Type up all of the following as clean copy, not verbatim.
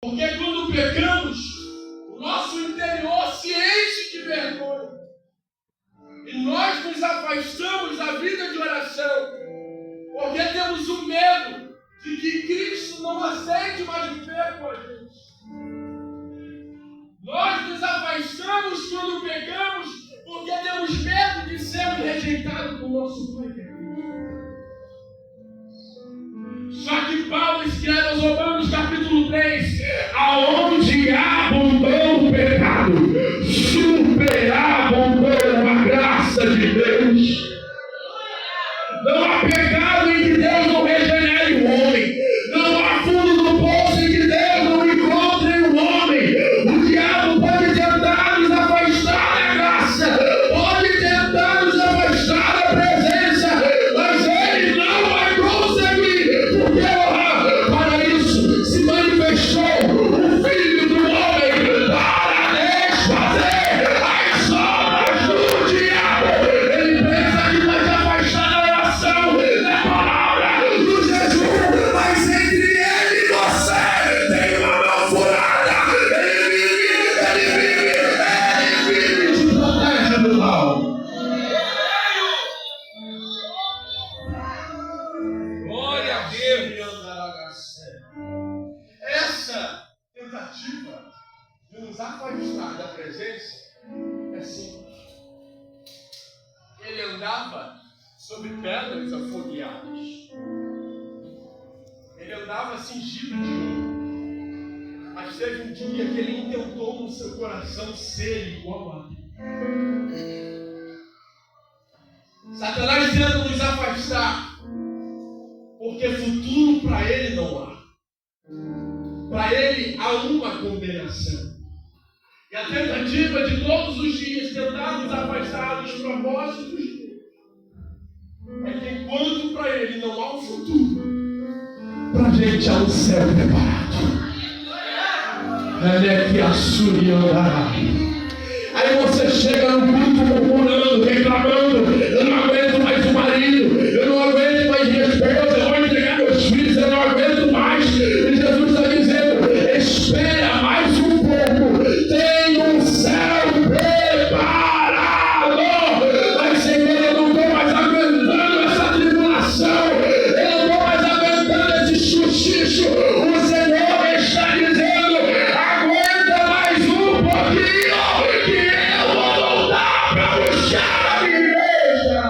Porque quando pecamos, o nosso interior se enche de vergonha. E nós nos afastamos da vida de oração. Porque temos o medo de que Cristo não aceite mais viver com a gente. Nós nos afastamos quando pecamos porque temos medo de sermos rejeitados por nosso Pai. Só que Paulo escreve aos Romanos capítulo 3, aonde abundou o pecado, superabundou a graça de Deus. Não há pecado em que Deus não regenere o homem. Não há fundo do poço em que Deus não encontre o homem. O diabo pode tentar nos afastar da graça, pode tentar nos afastar da presença, mas ele não vai conseguir, porque para isso se manifestou o Filho do Homem para desfazer as obras do diabo. Ele pensa que vai te afastar da oração, da palavra, do jejum, mas entre ele e você tem uma mão furada. Ele vive, te protege do mal. Glória a Deus. Essa tentativa de nos afastar da presença é simples. Ele andava sobre pedras afogueadas. Ele andava cingido de ouro. Mas teve um dia que ele intentou no seu coração ser igual a Deus. Satanás tenta nos afastar, porque futuro para ele não há. Para ele há uma condenação. E a tentativa de todos os dias tentar nos afastar dos propósitos de Deus é que enquanto para ele não há um futuro, para a gente há um céu preparado. Ele é que andará. Aí você chega no culto murmurando, reclamando: eu não aguento mais o marido, eu não aguento mais minha esposa, eu vou entregar meus filhos, eu não aguento mais. E Jesus está dizendo: espera mais um pouco, tem um céu preparado. Mas Senhor, eu não estou mais aguentando essa tribulação, eu não estou mais aguentando esse chuchicho. O Senhor está dizendo: aguenta mais um pouquinho, que eu vou voltar para buscar a minha igreja.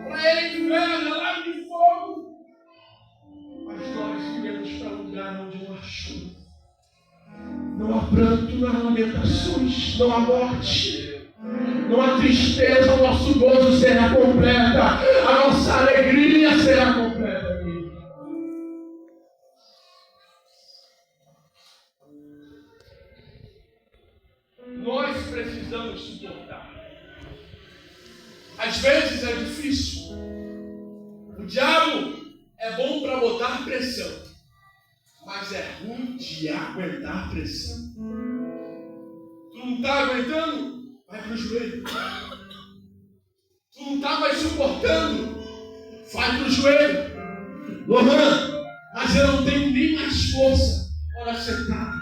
Para ele inveja, lago de fogo. Mas nós iremos para um lugar onde não há chuva, não há pranto, não há lamentações, não há morte, não há tristeza. O nosso gozo será completa, a nossa alegria será completa. Nós precisamos suportar. Às vezes é difícil. O diabo é bom para botar pressão, mas é ruim de aguentar pressão. Tu não está aguentando? Vai para o joelho. Tu não está mais suportando? Vai para o joelho. Lohan, mas eu não tenho nem mais força. Ora sentado,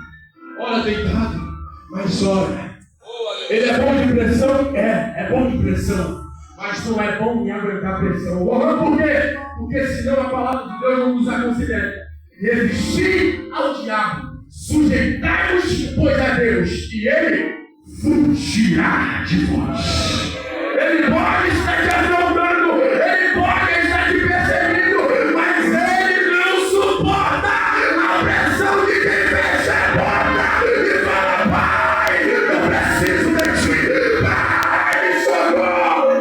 ora deitado, mas ora. Ele é bom de pressão? É bom de pressão. Mas não é bom em aguentar pressão. Por quê? Porque senão a palavra de Deus não nos aconselha. Resistir ao diabo, sujeitai-vos, pois, a Deus, e ele fugirá de vós. Ele pode estar te afrontando, ele pode estar te perseguindo, mas ele não suporta a pressão de quem fecha a porta e fala: Pai, eu preciso de ti, Pai, socorro.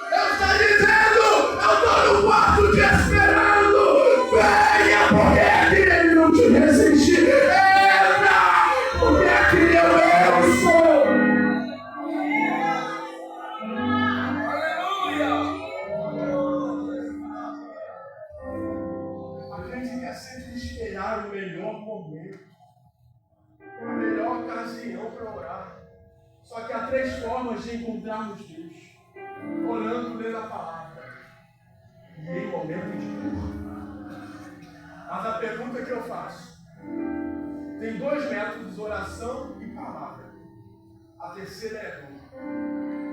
Eu estou dizendo, eu estou no quarto te esperando. Venha, porque Há 3 formas de encontrarmos Deus: orando, lendo a palavra e em momento de dor. Mas a pergunta que eu faço: tem 2 métodos, oração e palavra. A terceira é dor.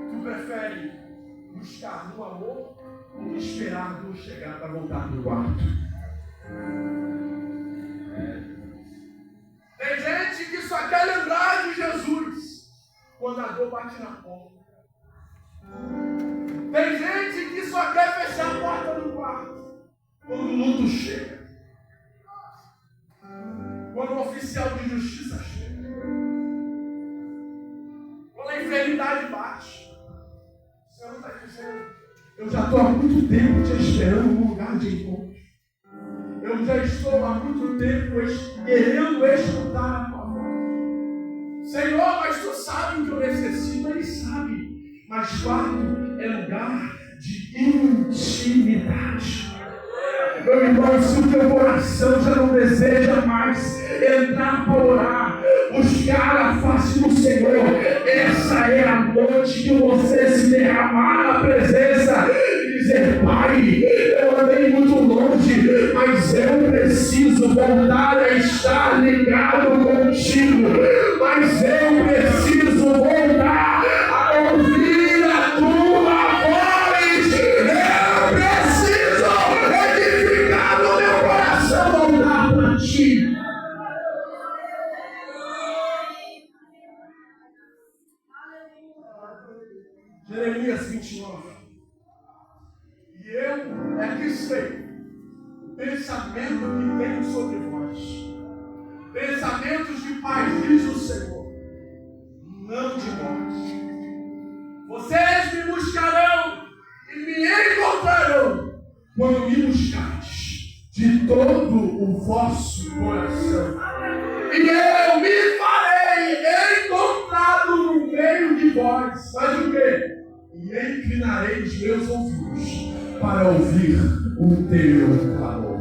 Tu prefere buscar no amor ou esperar Deus chegar para voltar para o quarto? Tem gente que só quer lembrar de Jesus quando a dor bate na porta. Tem gente que só quer fechar a porta do quarto quando o luto chega. Quando o oficial de justiça chega. Quando a enfermidade bate. O Senhor está dizendo: eu já estou há muito tempo te esperando no lugar de encontro. Eu já estou há muito tempo querendo escutar a tua voz. Senhor, mas tu sabe o que eu necessito. Ele sabe. Mas quarto é lugar de intimidade. Meu irmão, se o teu coração já não deseja mais entrar para orar, buscar a face do Senhor, essa é a noite que você se derramar na presença e dizer: Pai, eu andei muito longe, mas eu preciso voltar a estar ligado contigo, mas eu preciso voltar a ouvir a tua voz. Eu preciso edificar no meu coração, voltar para ti. Jeremias 29. E eu é que sei o pensamento que tenho sobre vós, pensamentos de paz, diz o Senhor, não de morte. Vocês me buscarão e me encontrarão quando me buscardes de todo o vosso coração. E eu me farei encontrado no meio de vós. Faz o quê? E inclinarei os meus ouvidos para ouvir o teu clamor.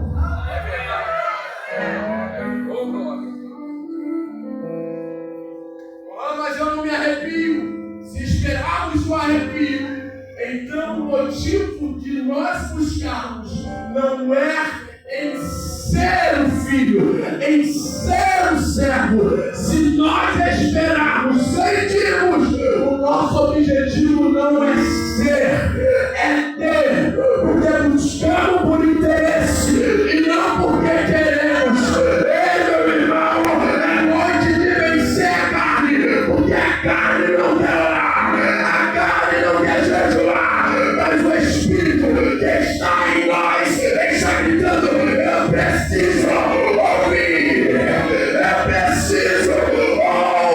Mas eu não me arrepio. Se esperarmos o arrepio, então o motivo de nós buscarmos não é em ser o filho, em ser o servo. Se nós esperarmos, sentirmos, o nosso objetivo não é ser, é ter, porque buscamos por interesse e não porque queremos. Ei, meu irmão, é noite de vencer a carne, porque a carne não quer orar, a carne não quer jejuar, mas o Espírito que está em nós está gritando: eu preciso ouvir, eu preciso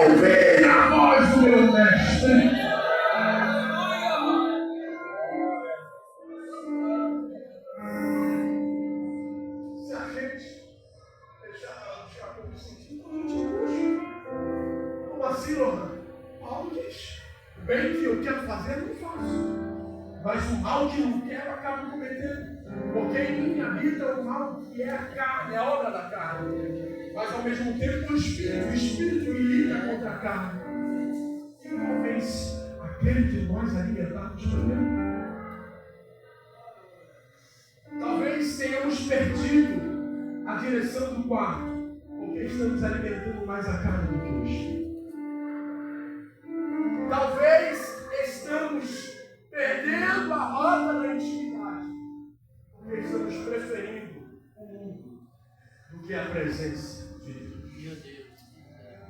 ouvir a voz do meu mestre. Se a gente deixar buscar pelo sentido, não te puxa. Como assim, Lohan? Paulo diz: o bem que eu quero fazer, eu não faço. Mas o mal que não quero, eu acabo cometendo. Porque em mim habita o mal que é a carne, é a obra da carne. Mas ao mesmo tempo o Espírito milita contra a carne. Quem não vence? Aquele que nós alimentarmos primeiro. Talvez tenhamos perdido a direção do quarto, porque estamos alimentando mais a carne do que o Espírito. Talvez estamos perdendo a rota da intimidade, porque estamos preferindo o mundo do que a presença de Deus.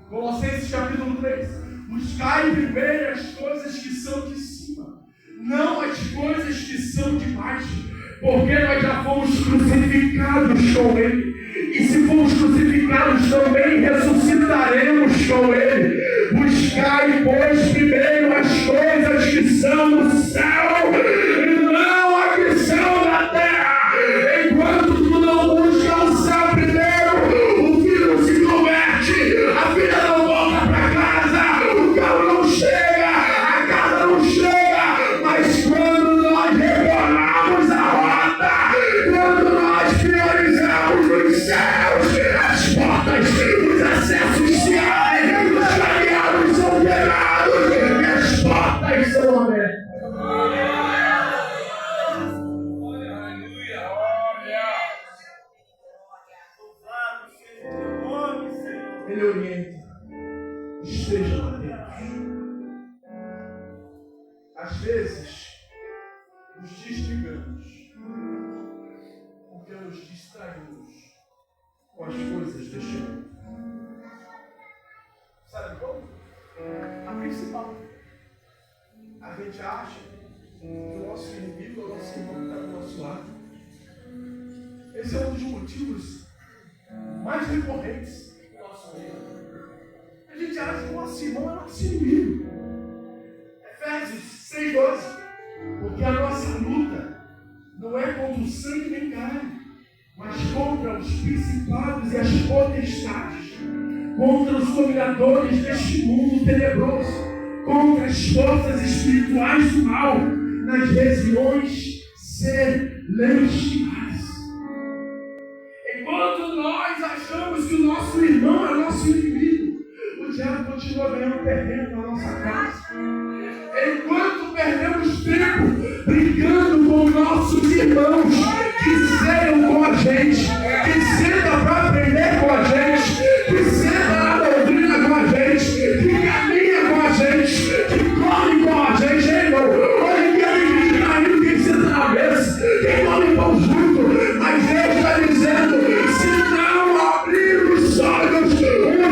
Colossenses capítulo 3: buscai primeiro as coisas que são de cima, não as coisas que são de baixo, porque nós já fomos crucificados com Ele, e se fomos crucificados também ressuscitaremos com Ele. Buscai, pois, primeiro as coisas que são do céu e não as que são da terra. Enquanto tu não busca o céu primeiro, o filho não se converte, a filha não volta para casa, o carro não chega, a casa não chega. Mas quando nós retornamos a rota, quando nós priorizamos os céus, as portas, os acessos se abrem, os caminhados são quebrados, vezes nos desligamos porque nos distraímos com as coisas deste mundo. Sabe como? A principal. A gente acha que o nosso inimigo é o nosso irmão que está do nosso lado. Esse é um dos motivos mais recorrentes do nosso meio. A gente acha que o nosso irmão é nosso inimigo. Efésios 6:12. Porque a nossa luta não é contra o sangue nem carne, mas contra os principados e as potestades, contra os dominadores deste mundo tenebroso, contra as forças espirituais do mal nas regiões celestiais. Enquanto nós achamos que o nosso irmão é nosso inimigo, o diabo continua ganhando terreno na nossa casa. Enquanto perdemos tempo brigando com nossos irmãos que ceiam com a gente, que sentam para aprender com a gente, que sentam na doutrina com a gente, que caminha com a gente, que come com a gente, irmão. Olha que ele diz aí, quem senta na mesa, quem come pão junto, mas Deus está dizendo: se não abrir os olhos, o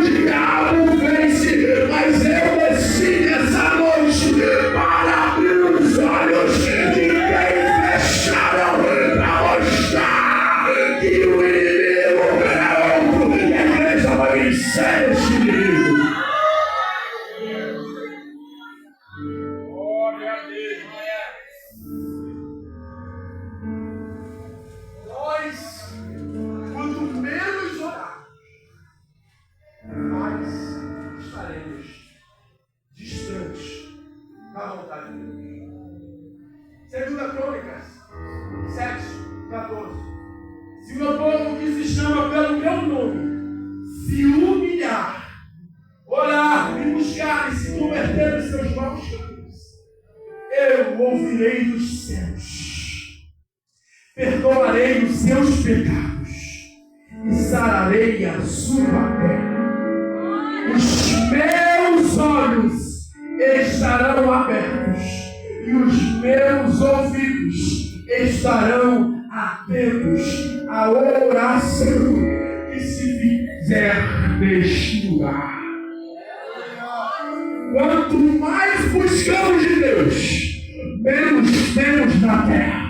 diabo vence, mas eu desci nessa noite para abrir os olhos de quem fecharam, para mostrar que o inimigo é outro e a igreja vai vencer esse inimigo. Glória a Deus. Nós, quanto menos orarmos, mais estaremos distantes da vontade de Deus. 2 Crônicas 7:14. Se o meu povo que se chama pelo meu nome se humilhar, orar, me buscar e se converter nos seus maus caminhos, eu ouvirei dos céus, perdoarei os seus pecados e sararei a sua terra. Os meus olhos estarão abertos e os meus ouvidos estarão atentos à oração que se fizer neste lugar. Quanto mais buscamos de Deus, menos temos na terra.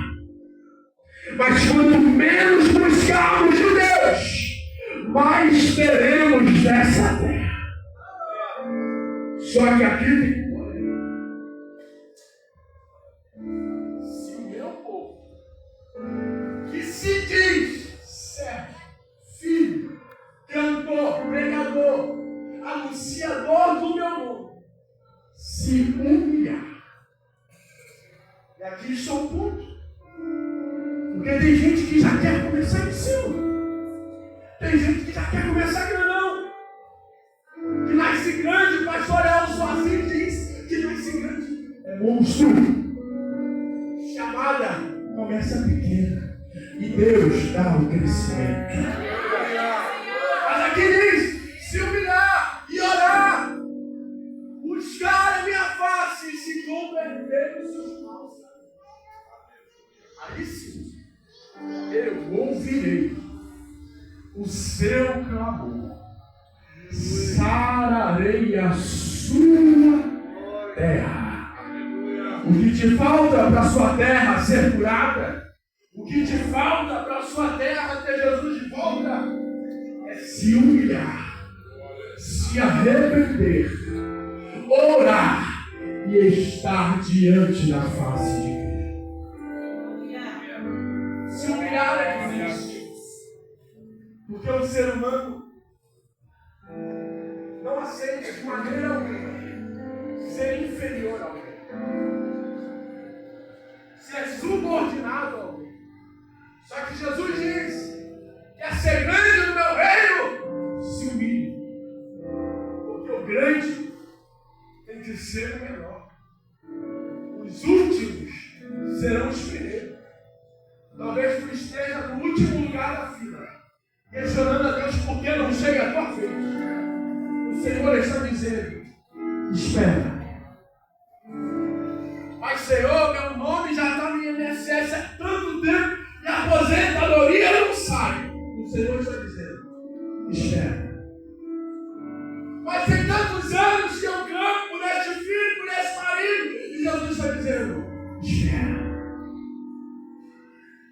Mas quanto menos buscarmos de Deus, mais teremos dessa terra. Só que aqui tem se o meu povo, que se diz servo, filho, cantor, pregador, anunciador do meu nome, se humilhar. E aqui está o ponto. Porque tem gente que já quer começar em cima. Tem gente que já quer começar grandão. Que nasce grande, o pastor Elson assim diz que nasce grande é monstro. Chamada começa pequena. E Deus dá o crescimento. Mas aqui diz: se humilhar e orar, buscar a minha face e se converter nos seus maus. Aí sim, eu ouvirei o seu clamor, sararei a sua terra. O que te falta para a sua terra ser curada, o que te falta para a sua terra ter Jesus de volta, é se humilhar, se arrepender, orar e estar diante da face de Deus. Se humilhar é difícil, porque o ser humano não aceita de maneira alguma ser inferior a alguém, ser subordinado a alguém. Só que Jesus diz: quer ser grande no meu reino, se humilhe, porque o grande tem que ser o menor. Os últimos serão os primeiros. Talvez tu esteja no último lugar da fila, questionando a Deus por que não chega a tua vez. O Senhor está dizendo: espera, vai ser INSS há tanto tempo e a aposentadoria não sai. O Senhor está dizendo, espera. Mas tem tantos anos que eu clamo por este filho, por este marido, e Jesus está dizendo, espera.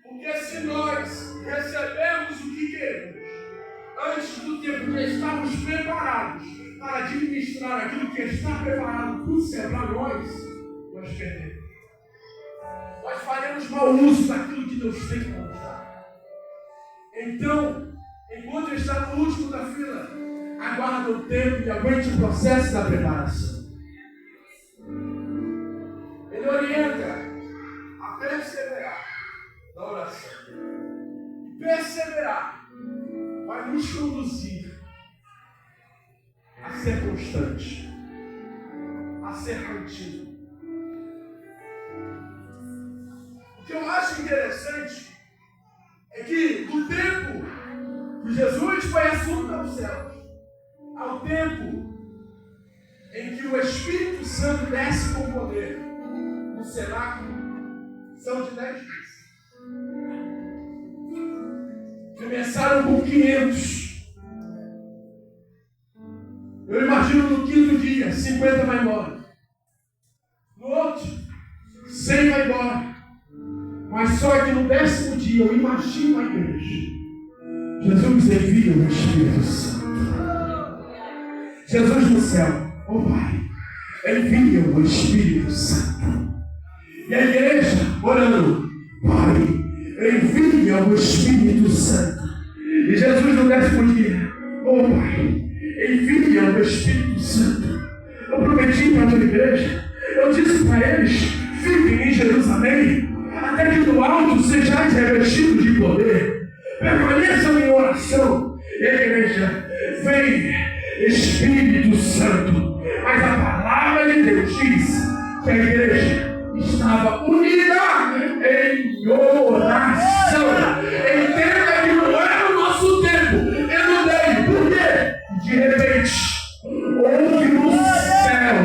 Porque se nós recebemos o que queremos, antes do tempo que estamos preparados para administrar aquilo que está preparado para o céu, para nós perdemos. Nós faremos mau uso daquilo que Deus tem para nos dar. Então, enquanto está no último da fila, aguarda o tempo e aguente o processo da preparação. Ele orienta a perseverar na oração. E perseverar vai nos conduzir a ser constante, a ser contínuo. O que eu acho interessante é que do tempo que Jesus foi assunto aos céus, ao tempo em que o Espírito Santo desce com poder no cenáculo, são de 10 dias. Começaram com 500. Eu imagino no 5º dia, 50 vai embora. No outro, 100 vai embora. Mas só que no 10º dia, eu imagino a igreja. Jesus envia o Espírito Santo. Jesus no céu, ó Pai, envia o Espírito Santo. E a igreja orando, Pai, envia o Espírito Santo. E Jesus no 10º dia, ó Pai, envia o Espírito Santo. Eu prometi para a minha igreja, eu disse para eles, fiquem em Jerusalém, até que do alto sejais revestidos de poder. Permaneçam em oração. E a igreja, vem Espírito Santo. Mas a palavra de Deus diz que a igreja estava unida em oração. Entenda que não era o nosso tempo, eu não dei. Por quê? De repente, houve no céu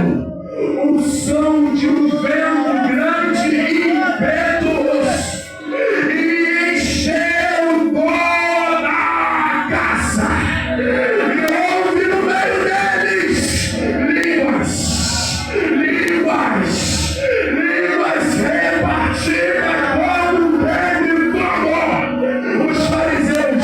o som de um vento grande e impetuoso, e encheu toda a casa. E houve no meio deles línguas repartidas como Pedro e fogo. Os fariseus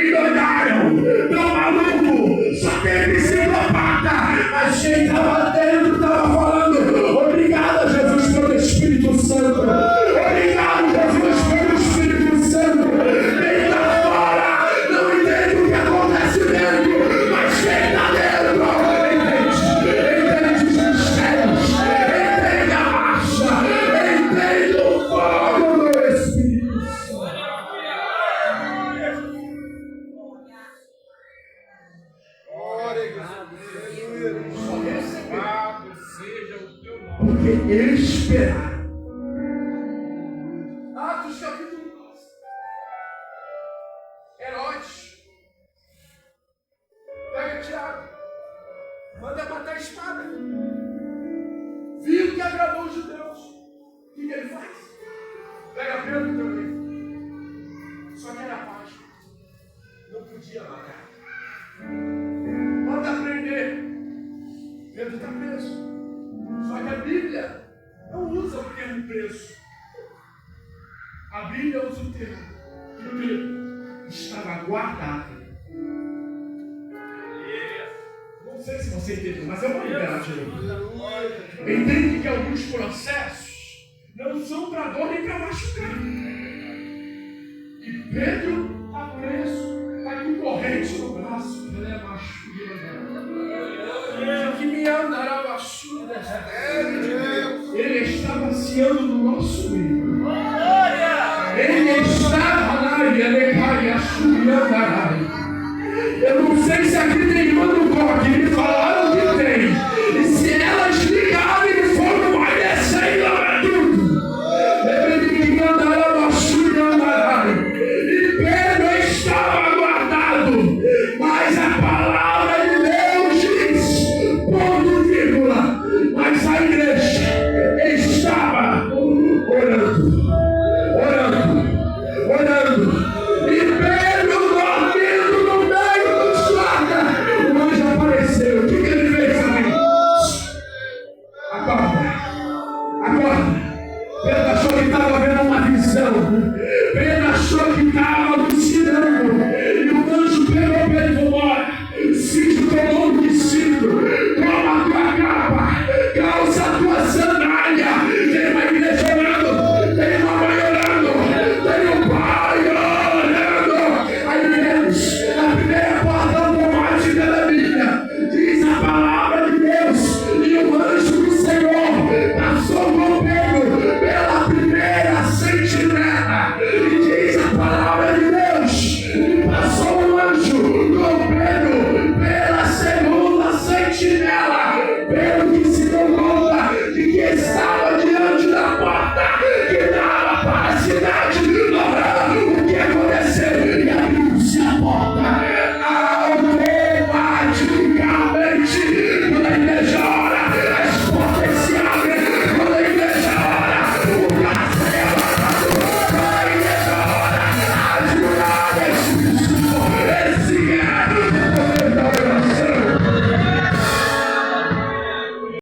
endoidaram, tão maluco, só tem psicopata. Mas quem estava dentro estava falando, obrigado Jesus pelo Espírito Santo. Obrigado Jesus pelo Espírito Santo. Quem está fora não entende o que acontece dentro, mas quem está dentro entende os mistérios, entende a marcha, entende o fogo do Espírito Santo. Só receber, seja o teu nome. Porque esperar. Atos capítulo 12. Herodes pega Tiago, manda matar a espada. Viu que agradou os judeus. O que ele faz? Pega Pedro também. Só que era Páscoa. Não podia matar. Manda prender. Pedro está preso. Só que a Bíblia não usa o termo preso. A Bíblia usa o termo que Pedro estava guardado. Não sei se você entendeu, mas é uma liberdade. Entende que alguns processos não são para dor nem para machucar. E Pedro está preso, está com corrente no braço. Ele é macho. Que me andará baixo desta terra. Ele está passeando no nosso meio. Ele estava na área, eu não sei se aqui tem irmã do coque, me falaram que tem. E se elas ligarem em fogo, vai descer e lavar tudo. Ele andará baixo e andará. E Pedro estava guardado, mas a palavra de Deus diz, ponto vírgula, mas a igreja estava orando. Acorda. Pedro achou que estava vendo uma visão. Pedro achou que estava alucinando. E o anjo pegou Pedro e falou: bora, cinge o teu lombro de cinto, toma a tua capa, calça a tua